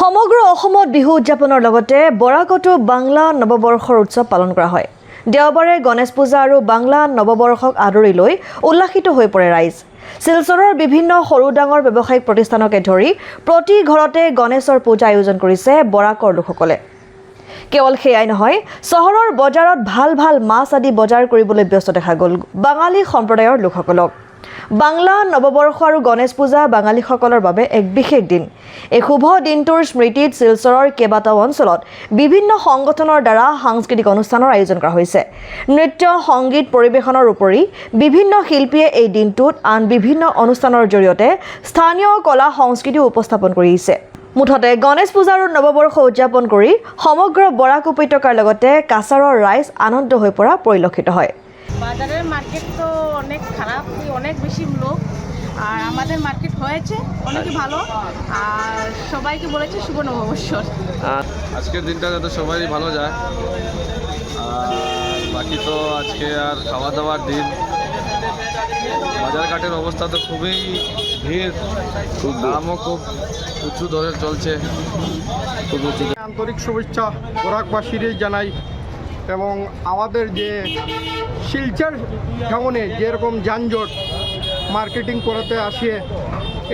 সমগ্ৰ অসমত বিহু উদযাপনৰ লগতে বৰাকতো বাংলা নৱবৰ্ষৰ উৎসৱ পালন কৰা হয়। দেওবাৰে গণেশ পূজা আৰু বাংলা নৱবৰ্ষক আদৰি লৈ উল্লাসিত হৈ পৰে ৰাইজ। শিলচৰৰ বিভিন্ন সৰু ডাঙৰ ব্যৱসায়িক প্ৰতিষ্ঠানকে ধৰি প্ৰতি ঘৰতে গণেশৰ পূজা আয়োজন কৰিছে বৰাকৰ লোকসকলে। কেৱল সেয়াই নহয়, চহৰৰ বজাৰত ভাল ভাল মাছ আদি বজাৰ কৰিবলৈ ব্যস্ত দেখা গ'ল বাঙালী সম্প্ৰদায়ৰ লোকসকলক। বাংলা নৱবৰ্ষ আৰু গণেশ পূজা বাঙালীসকলৰ বাবে এক বিশেষ দিন। এই শুভ দিনটোৰ স্মৃতিত শিলচৰৰ কেইবাটাও অঞ্চলত বিভিন্ন সংগঠনৰ দ্বাৰা সাংস্কৃতিক অনুষ্ঠানৰ আয়োজন কৰা হৈছে। নৃত্য, সংগীত পৰিৱেশনৰ উপৰি বিভিন্ন শিল্পীয়ে এই দিনটোত আন বিভিন্ন অনুষ্ঠানৰ জৰিয়তে স্থানীয় কলা সংস্কৃতি উপস্থাপন কৰি আহিছে। মুঠতে গণেশ পূজা আৰু নৱবৰ্ষ উদযাপন কৰি সমগ্ৰ বৰাক উপত্যকাৰ লগতে কাছাৰৰ রাইজ আনন্দ হৈ পৰা পৰিলক্ষিত হয়। বাজারের মার্কেট তো অনেক খারাপ, অনেক বেশি লোক, আর আমাদের মার্কেট হয়েছে অনেকই ভালো, আর সবাইকে বলেছে শুভ নববর্ষর। আজকের দিনটা যাতে সবাই ভালো যায়, আর বাকি তো আজকে আর খাওয়া দাওয়ার দিন। বাজার ঘাটের অবস্থা তো খুবই ভিড়, দামও খুব উঁচু ধরে চলছে। আন্তরিক শুভেচ্ছা বরাকবাসীরে জানাই। এবং আমাদের যে শিলচর টাউনে যেরকম যানজট মার্কেটিং করাতে আসে,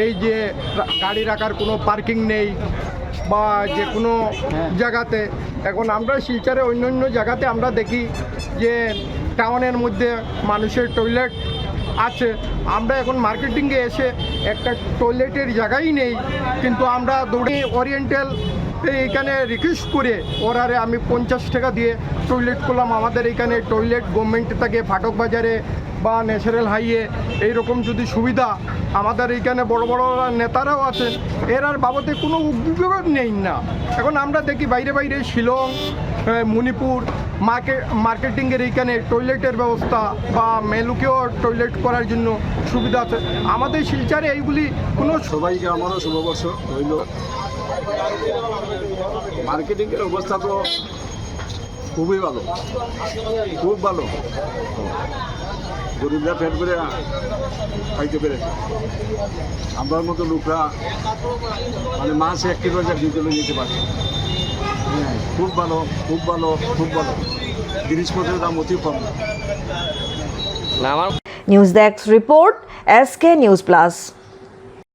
এই যে গাড়ি রাখার কোনো পার্কিং নেই বা যে কোনো জায়গাতে, এখন আমরা শিলচরে অন্য জায়গাতে আমরা দেখি যে টাউনের মধ্যে মানুষের টয়লেট আছে, আমরা এখন মার্কেটিংয়ে এসে একটা টয়লেটের জায়গাই নেই, কিন্তু আমরা দৌড়ে ওরিয়েন্টাল এইখানে রিকোয়েস্ট করে ওরারে আমি 50 টাকা দিয়ে টয়লেট করলাম। আমাদের এইখানে টয়লেট গভর্নমেন্ট থেকে ফাটক বাজারে বা ন্যাশনাল হাইওয়ে এইরকম যদি সুবিধা আমাদের এইখানে বড় বড় নেতারাও আছেন, এর আর বাবদে কোনো উদ্যোগ নেই না। এখন আমরা দেখি বাইরে বাইরে শিলং, মণিপুর মার্কেটিংয়ের এইখানে টয়লেটের ব্যবস্থা বা মেলুকেও টয়লেট করার জন্য সুবিধা আছে। আমাদের শিলচরে এইগুলি কোনো। সবাইকে আমারও শুভবর্ষ রইল। মার্কেটিংয়ের অবস্থা তো খুবই ভালো, খুব ভালো। গরিবরা ফেট করে খাইতে পেরেছে, আমার মতো লোকরা মানে মাছ 1 কিলো 2 কিলো নিতে পারছে। হ্যাঁ, খুব ভালো, খুব ভালো, খুব ভালো। জিনিসপত্রের দাম অতি কম। News desk report, SK news plus.